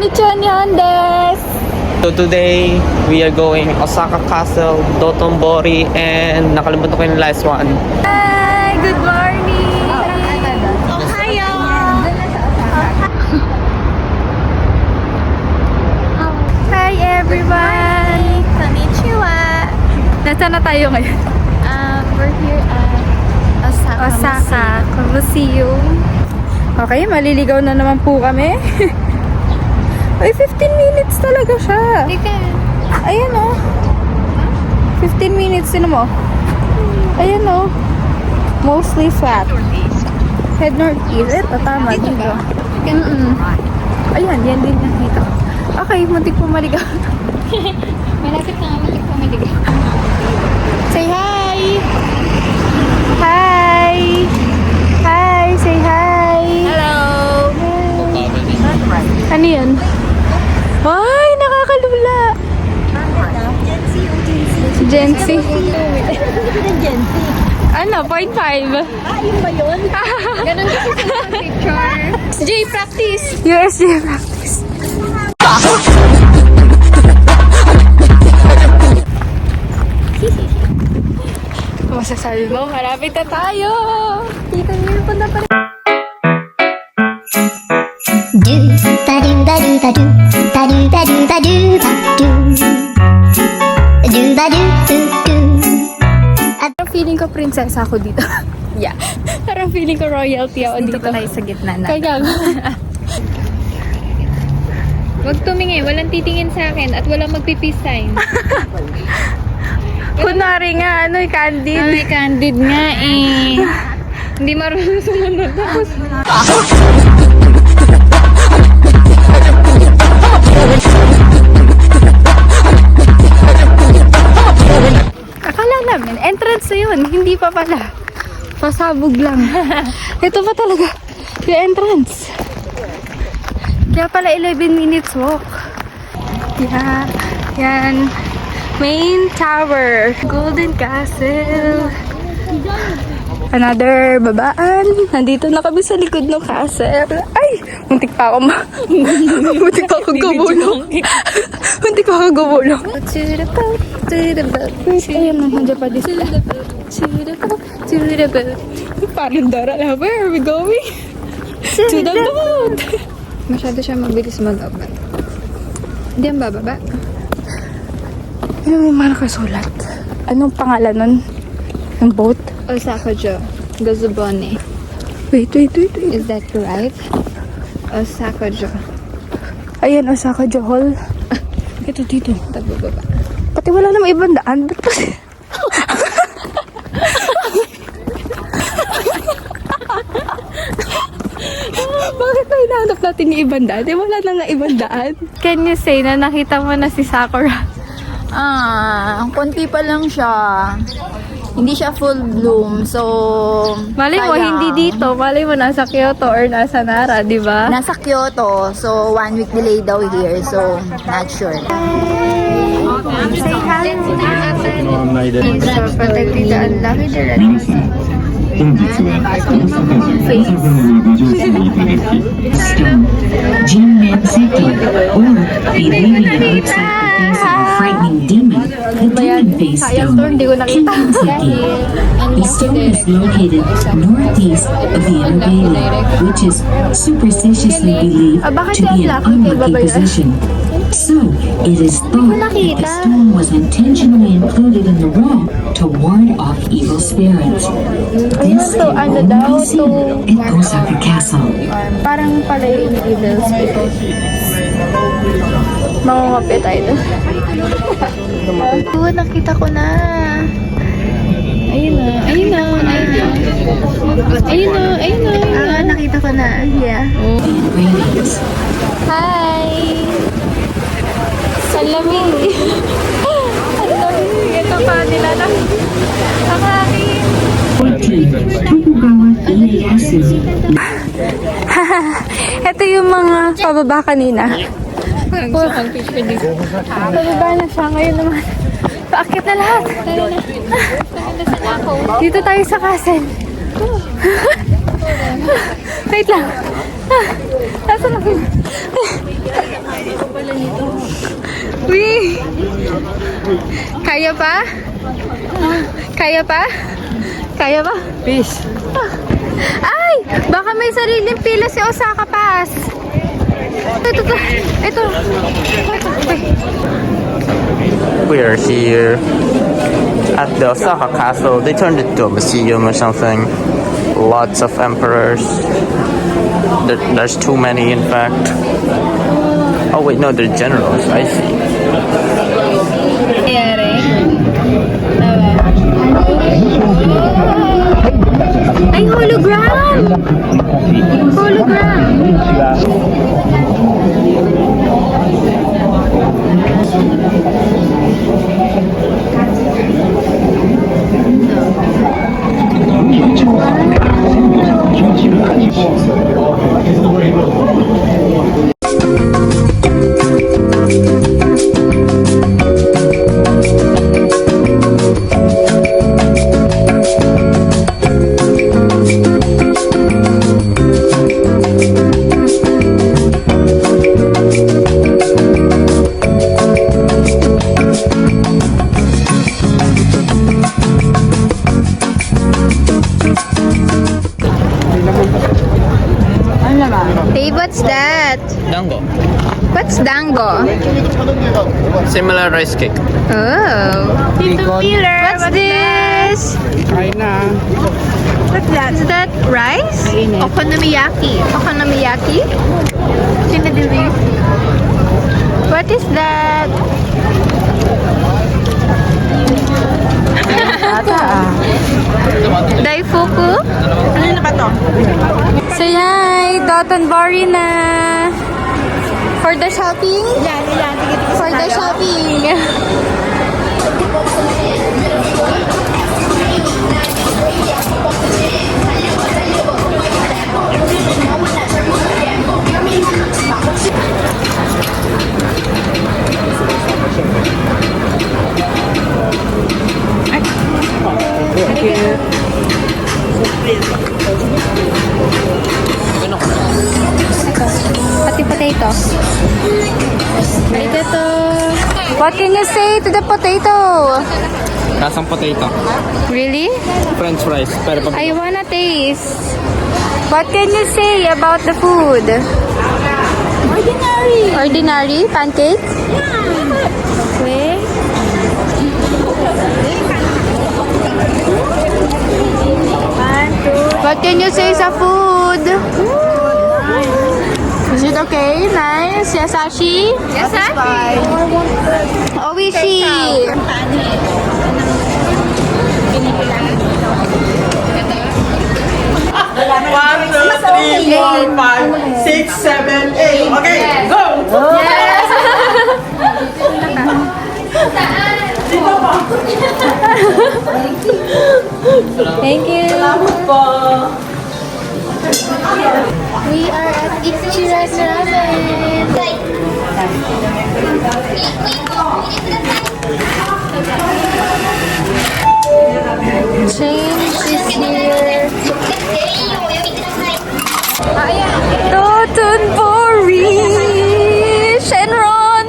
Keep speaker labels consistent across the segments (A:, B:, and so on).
A: konnichiwa desu.
B: So today, we are going Osaka Castle, Dotonbori, and nakalimutan ko yung last one.
A: Hi! Good morning! Ohio! Hi everyone! Konnichiwa! Nasaan na tayo ngayon?
C: We're here at
A: Osaka Museum. Okay, maliligaw na naman po kami. Ay, 15 minutes talaga siya. Ayan o. 15 minutes, sino mo? Ayan o. Mostly flat. Head northeast. Ito, tama. Dito. Ayan, yan din nakita ko. Okay, muntik po maligaw.
C: Malapit na kami po maligaw.
A: Say hi! Hi! Hi! Say hi!
C: Hello!
A: Ano yun? Ay, nakakalula! Gen Z. Ano? 0.5?
C: Yun ba yun? Ganun kasi sa picture.
A: J practice! USJ practice. Masasabi mo, malapit na tayo! Kita niyo po na pala. Parang feeling ko prinsesa ako dito.
C: Yeah.
A: Parang feeling ko royalty ako dito.
C: Dito pa tayo sa gitna na.
A: Kaya
C: Huwag tumingin. Walang titingin sa akin at walang magpipeace sign.
A: kunwari nga, ano, candid.
C: May candid nga eh. Hindi marunong sumunod. Tapos,
A: Akala namin, entrance na yun. Hindi pa pala. Pasabog lang. Ito pa talaga. Yung entrance. Kaya pala 11 minutes walk. Yeah. Yan. Main Tower. Golden Castle. Another babaan. Nandito na kami sa likod ng castle. Ay! Muntik pa ako muntik pa ako gumulong. Muntik pa ako gumulong. To the boat, to the boat. Ayun na, nandiyan pa dito. To the boat, to the boat. Parang Dora na. Where are we going? To the boat.
C: masyado siya mabilis mag-open. Hindi ang bababa.
A: Ano may mga nakasulat? Anong pangalan nun? Ng boat?
C: Osaka-jo. Gazubone.
A: Wait.
C: Is that right? Osaka-jo.
A: Ayan, Osaka Johol. Ito dito.
C: Pagbababa.
A: Pati wala namang ibang daan. Ba't pa? Bakit na hinahanap natin yung ibang daan? Wala na nga ibang daan. Can you say na nakita mo na si Sakura?
C: Konti pa lang siya. Hindi siya full bloom. So,
A: Malay mo,
C: sayang.
A: hindi dito. Malay mo, nasa Kyoto or nasa Nara, di ba?
C: Nasa Kyoto. So, 1 week delay daw here. So, not sure.
A: Say hi. So, patagdita ang laki na
D: 本日は大阪の朝ごのご乗車いただき、Stone, Jinmen Seki, or a living outside the face of a frightening demon, the demon face
A: Sayang to,
D: stone,
A: hindi ko nakita.
D: Kinmen Seki. The stone is located northeast of the inner bailey, which is superstitiously believed
A: bakit
D: to be
A: yan
D: an
A: laki? Kaiba ba
D: unlucky
A: yun?
D: position. So, it is thought that the
A: nakita.
D: stone was intentionally included in the wall to ward off evil spirits. This
A: to,
D: can
A: ano
D: only
A: daw,
D: be seen in Osaka Castle.
A: Parang pala yung evil spirit. Mangungapi tayo doon. Oo, nakita ko na. Ayun na. Nakita ko na. Yeah.
D: Radiance.
A: Hi! Salamig! Ang lamig. Ito pa nila na. Ang hangin.
D: 14. Tokugawa Ieyasu.
A: Ito yung mga pababa kanina. Pababa na siya ngayon naman. Paakit na lahat. Dito tayo sa castle. Wait lang. Nasa na? Uy! Kaya pa? Kaya pa? Kaya pa?
C: Peace.
A: Ay! Baka may sariling pila si Osaka Pass. Ito.
B: We are here at the Osaka Castle. They turned it to a museum or something. Lots of emperors. There's too many, in fact. Oh wait, no, they're generals. I see.
A: Ay, hologram! Hologram! Hey, what's that?
B: Dango.
A: What's dango?
B: Similar rice cake.
A: Oh. What's this? What's that? Is that rice? Okonomiyaki. Okonomiyaki? What is that? Daifuku? Ano na ba to? So yan, Dotonbori na. For the shopping? For the shopping. Pati potato. Potato. What can you say to the potato?
B: Kasang potato.
A: Really?
B: French fries. Pero
A: I wanna taste. What can you say about the food? Ordinary. Ordinary? Pancake? Yeah. Okay. What can you say sa food? Is it okay? Nice? Yasashi? Yasashi. Oishi.
E: One, two, three, four, five, six, seven, eight. Okay, go!
A: Yes. Thank you. We are at Ichiran's Change is here. Dotonbori! Shenron!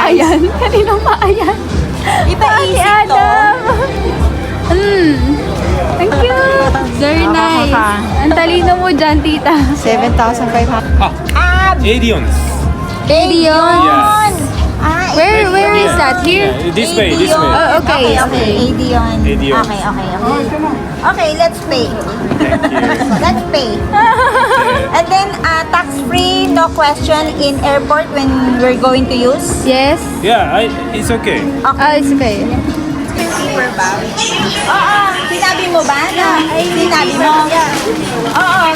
A: Ayan. Kaninang maayan? Ito si Adam. Thank you. Very nice. Ang talino mo dyan, tita.
C: 7,500.
F: Adions.
A: Adion.
F: Yes.
A: Where is that? Here?
F: This way, this way.
A: Oh, okay.
C: Adion.
F: Adios.
C: Okay, let's pay. Let's pay. And then, tax-free, no question in airport when we're going to use.
A: Yes.
F: Yeah, it's okay.
A: It's okay.
C: Oo, sinabi mo ba na? Sinabi mo? Oo.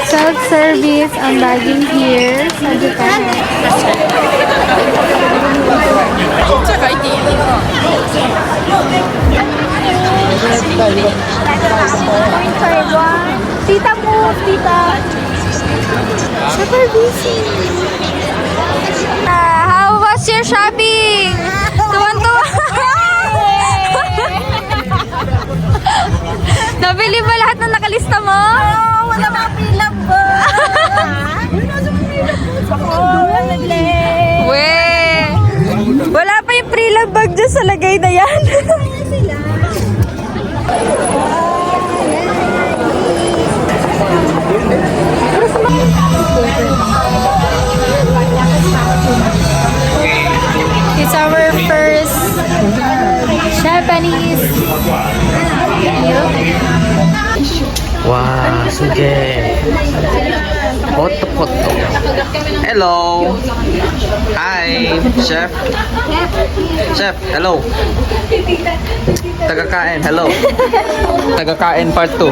A: Self-service ang bagging here sa Japan. Tita mo, tita. Super busy. How was your shopping? Tuwan-tuwa. Nabili ba lahat ng nakalista mo?
C: Wala mga pre-love ba?
A: We! Wala pa yung pre-love bag dyan sa lagay na yan. It's our first Japanese.
B: Wow, sige. Photo. Hello. Hi, chef. Chef, hello. Tagakain, hello. Tagakain part 2.